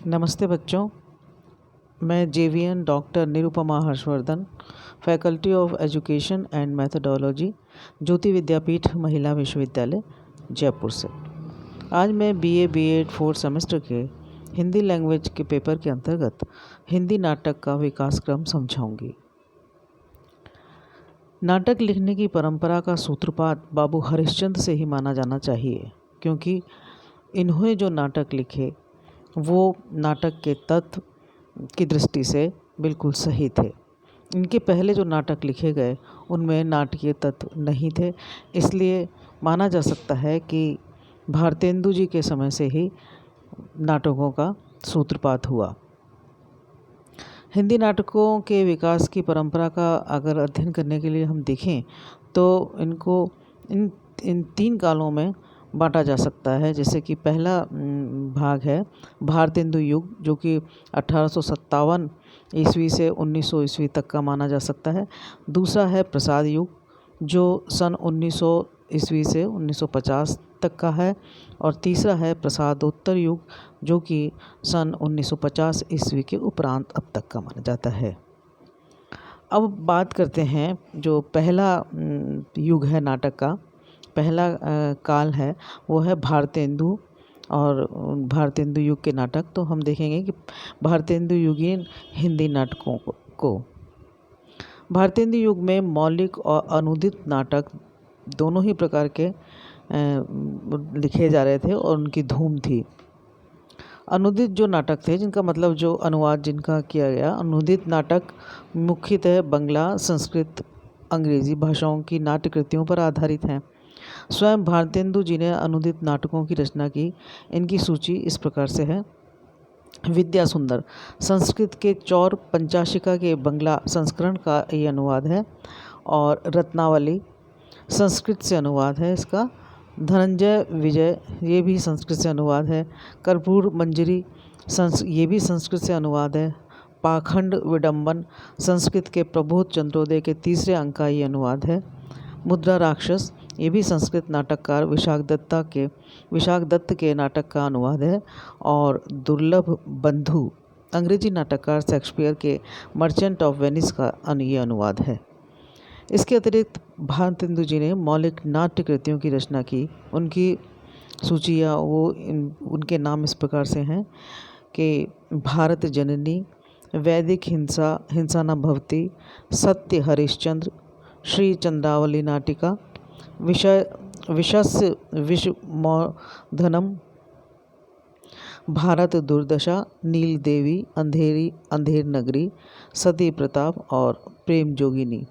नमस्ते बच्चों, मैं JVN doctor Nirupama Harshvardhan, faculty of education and methodology, Jyoti Vidyapeeth Mahila Vishwavidyalaya Jaipur से। आज मैं बीए बीएड 4th सेमेस्टर के हिंदी लैंग्वेज के पेपर के अंतर्गत हिंदी नाटक का विकास क्रम समझाऊंगी। नाटक लिखने की परंपरा का सूत्रपात बाबू हरिश्चंद्र से ही माना जाना चाहिए, क्योंकि इन्होंने जो नाटक लिखे वो नाटक के तत्व की दृष्टि से बिल्कुल सही थे। इनके पहले जो नाटक लिखे गए उनमें नाटकीय तत्व नहीं थे, इसलिए माना जा सकता है कि भारतेंदु जी के समय से ही नाटकों का सूत्रपात हुआ। हिंदी नाटकों के विकास की परंपरा का अगर अध्ययन करने के लिए हम देखें तो इनको इन 3 कालों में बांटा जा सकता है। जैसे कि पहला भाग है भारतेंदु युग, जो कि 1857 ईस्वी से 1900 ईस्वी तक का माना जा सकता है। दूसरा है प्रसाद युग, जो सन 1900 ईस्वी से 1950 तक का है। और तीसरा है प्रसादोत्तर युग, जो कि सन 1950 ईस्वी के उपरांत अब तक का माना जाता है। अब बात करते हैं जो पहला युग है नाटक का, पहला काल है वो है भारतेंदु और भारतेंदु युग के नाटक। तो हम देखेंगे कि भारतेंदु युगीन हिंदी नाटकों को भारतेंदु युग में मौलिक और अनुदित नाटक दोनों ही प्रकार के लिखे जा रहे थे और उनकी धूम थी। अनुदित जो नाटक थे, जिनका मतलब जो अनुवाद जिनका किया गया, अनुदित नाटक मुख्यतः बंगला, संस्कृत, अंग्रेजी भाषाओं की नाट्य कृतियों पर आधारित हैं। स्वयं भारतेंदु जी ने अनुदित नाटकों की रचना की। इनकी सूची इस प्रकार से है: विद्या सुंदर संस्कृत के चौर पंचाशिका के बंगला संस्करण का ये अनुवाद है। और रत्नावली संस्कृत से अनुवाद है इसका। धनंजय विजय, ये भी संस्कृत से अनुवाद है। कर्पूर मंजरी ये भी संस्कृत से अनुवाद है। पाखंड विडंबन संस्कृत के प्रबोध चंद्रोदय के 3रे अंक का ये अनुवाद है। मुद्रा राक्षस, ये भी संस्कृत नाटककार विशाख दत्त के नाटक का अनुवाद है। और दुर्लभ बंधु अंग्रेजी नाटककार शेक्सपियर के मर्चेंट ऑफ वेनिस का ये अनुवाद है। इसके अतिरिक्त भारतेंदु जी ने मौलिक नाट्य कृतियों की रचना की। उनकी सूचियाँ उनके नाम इस प्रकार से हैं कि भारत जननी, वैदिक हिंसा न भवति, सत्य हरिश्चंद्र, श्री चंद्रावली नाटिका, विशस्य विषमोधनम, भारत दुर्दशा, नील देवी, अंधेर नगरी, सती प्रताप और प्रेम जोगिनी।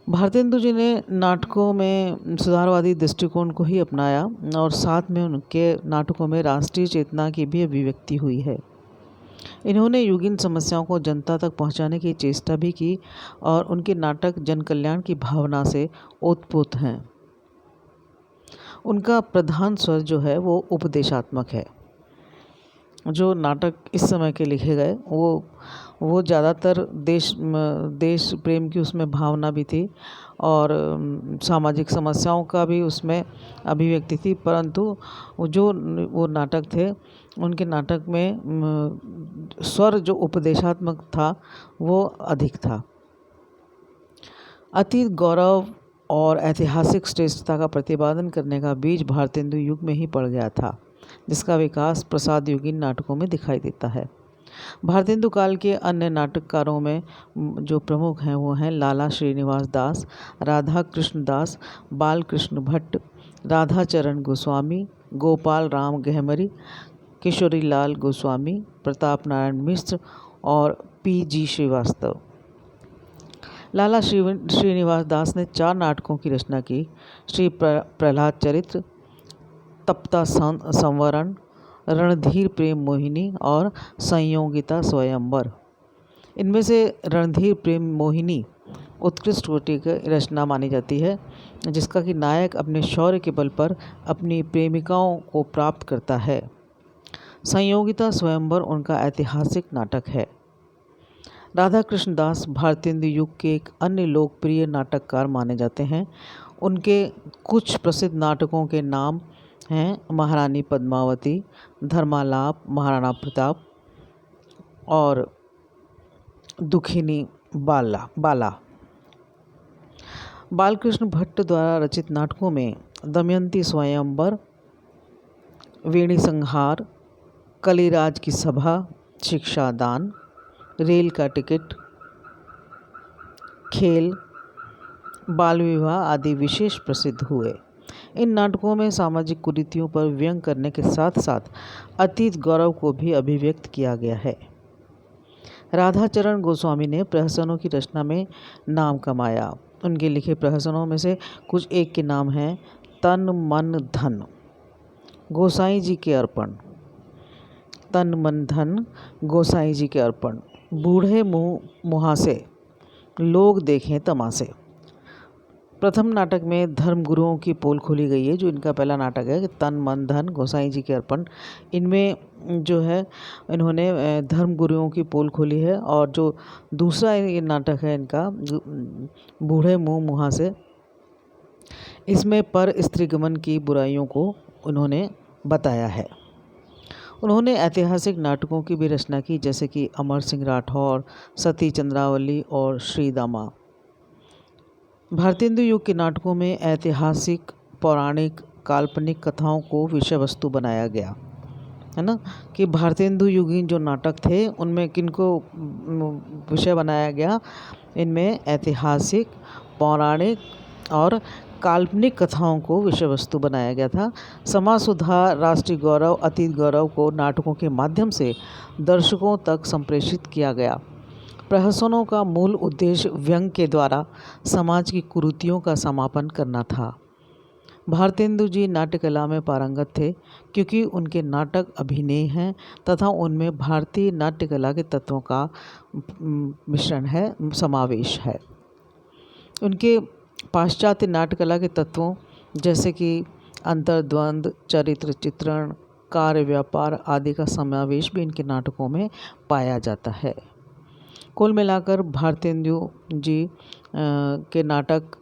भारतेंदु जी ने नाटकों में सुधारवादी दृष्टिकोण को ही अपनाया और साथ में उनके नाटकों में राष्ट्रीय चेतना की भी अभिव्यक्ति हुई है। इन्होंने युगीन समस्याओं को जनता तक पहुंचाने की चेष्टा भी की और उनके नाटक जन कल्याण की भावना से ओतप्रोत हैं। उनका प्रधान स्वर जो है वो उपदेशात्मक है। जो नाटक इस समय के लिखे गए वो ज़्यादातर देश प्रेम की उसमें भावना भी थी और सामाजिक समस्याओं का भी उसमें अभिव्यक्ति थी, परंतु वो नाटक थे, उनके नाटक में स्वर जो उपदेशात्मक था वो अधिक था। अतीत गौरव और ऐतिहासिक श्रेष्ठता का प्रतिपादन करने का बीज भारतेंदु युग में ही पड़ गया था, जिसका विकास प्रसाद युगीन नाटकों में दिखाई देता है। भारतेंदु काल के अन्य नाटककारों में जो प्रमुख हैं वो हैं लाला श्रीनिवास दास, राधा कृष्ण दास, बालकृष्ण भट्ट, राधाचरण गोस्वामी, गोपाल राम गहमरी, किशोरी लाल गोस्वामी, प्रताप नारायण मिश्र और P.G. श्रीवास्तव। लाला श्रीनिवास दास ने 4 नाटकों की रचना की: श्री प्रहलाद चरित्र, तप्ता संवरण, रणधीर प्रेम मोहिनी और संयोगिता स्वयंवर। इनमें से रणधीर प्रेम मोहिनी उत्कृष्ट कोटि की रचना मानी जाती है, जिसका कि नायक अपने शौर्य के बल पर अपनी प्रेमिकाओं को प्राप्त करता है। संयोगिता स्वयंवर उनका ऐतिहासिक नाटक है। राधा कृष्ण दास भारतेंदु युग के एक अन्य लोकप्रिय नाटककार माने जाते हैं। उनके कुछ प्रसिद्ध नाटकों के नाम हैं महारानी पद्मावती, धर्मालाप, महाराणा प्रताप और दुखिनी बाला। बालकृष्ण भट्ट द्वारा रचित नाटकों में दमयंती स्वयंवर, वेणी संहार, कलिराज की सभा, शिक्षादान, रेल का टिकट, खेल, बाल विवाह आदि विशेष प्रसिद्ध हुए। इन नाटकों में सामाजिक कुरीतियों पर व्यंग करने के साथ साथ अतीत गौरव को भी अभिव्यक्त किया गया है। राधाचरण गोस्वामी ने प्रहसनों की रचना में नाम कमाया। उनके लिखे प्रहसनों में से कुछ एक के नाम हैं तन मन धन, गोसाई जी के अर्पण, तन मन धन गोसाई जी के अर्पण, बूढ़े मुँह मुहासे, लोग देखें तमाशे। प्रथम नाटक में धर्मगुरुओं की पोल खोली गई है, जो इनका पहला नाटक है कि तन मन धन गोसाई जी के अर्पण। इनमें जो है इन्होंने धर्मगुरुओं की पोल खोली है। और जो दूसरा ये नाटक है इनका बूढ़े मुँह मुहासे, इसमें पर स्त्रीगमन की बुराइयों को उन्होंने बताया है। उन्होंने ऐतिहासिक नाटकों की भी रचना की, जैसे कि अमर सिंह राठौर, सती चंद्रावली और श्रीदामा। भारतेंदु युग के नाटकों में ऐतिहासिक, पौराणिक, काल्पनिक कथाओं को विषय वस्तु बनाया गया है ना, कि भारतेंदु युगीन जो नाटक थे उनमें किनको विषय बनाया गया। इनमें ऐतिहासिक, पौराणिक और काल्पनिक कथाओं को विषय वस्तु बनाया गया था। समाज सुधार, राष्ट्रीय गौरव, अतीत गौरव को नाटकों के माध्यम से दर्शकों तक संप्रेषित किया गया। प्रहसनों का मूल उद्देश्य व्यंग के द्वारा समाज की कुरीतियों का समापन करना था। भारतेंदु जी नाट्यकला में पारंगत थे, क्योंकि उनके नाटक अभिनय हैं तथा उनमें भारतीय नाट्यकला के तत्वों का मिश्रण है, समावेश है। उनके पाश्चात्य नाट्यकला के तत्वों जैसे कि अंतर्द्वंद, चरित्र चित्रण, कार्य व्यापार आदि का समावेश भी इनके नाटकों में पाया जाता है। कुल मिलाकर भारतेंदु जी के नाटक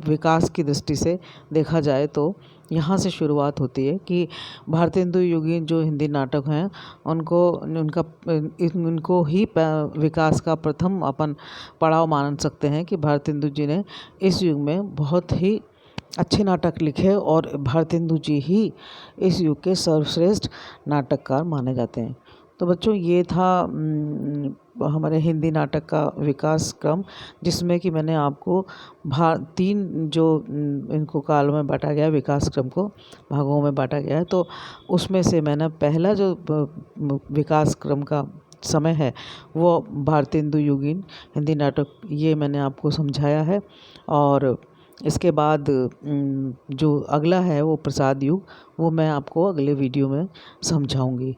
विकास की दृष्टि से देखा जाए तो यहाँ से शुरुआत होती है कि भारतेंदु युगीन जो हिंदी नाटक हैं उनको ही विकास का प्रथम अपन पड़ाव मान सकते हैं, कि भारतेंदु जी ने इस युग में बहुत ही अच्छे नाटक लिखे और भारतेंदु जी ही इस युग के सर्वश्रेष्ठ नाटककार माने जाते हैं। तो बच्चों, ये था हमारे हिंदी नाटक का विकास क्रम, जिसमें कि मैंने आपको 3 जो इनको काल में बांटा गया, विकास क्रम को भागों में बांटा गया है। तो उसमें से मैंने पहला जो विकास क्रम का समय है वो भारतेंदु युगीन हिंदी नाटक, ये मैंने आपको समझाया है। और इसके बाद जो अगला है वो प्रसाद युग, वो मैं आपको अगले वीडियो में समझाऊंगी।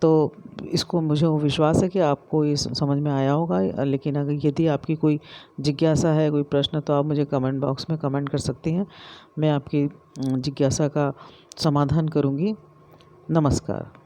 तो इसको मुझे विश्वास है कि आपको ये समझ में आया होगा। लेकिन अगर यदि आपकी कोई जिज्ञासा है, कोई प्रश्न, तो आप मुझे कमेंट बॉक्स में कमेंट कर सकती हैं। मैं आपकी जिज्ञासा का समाधान करूँगी। नमस्कार।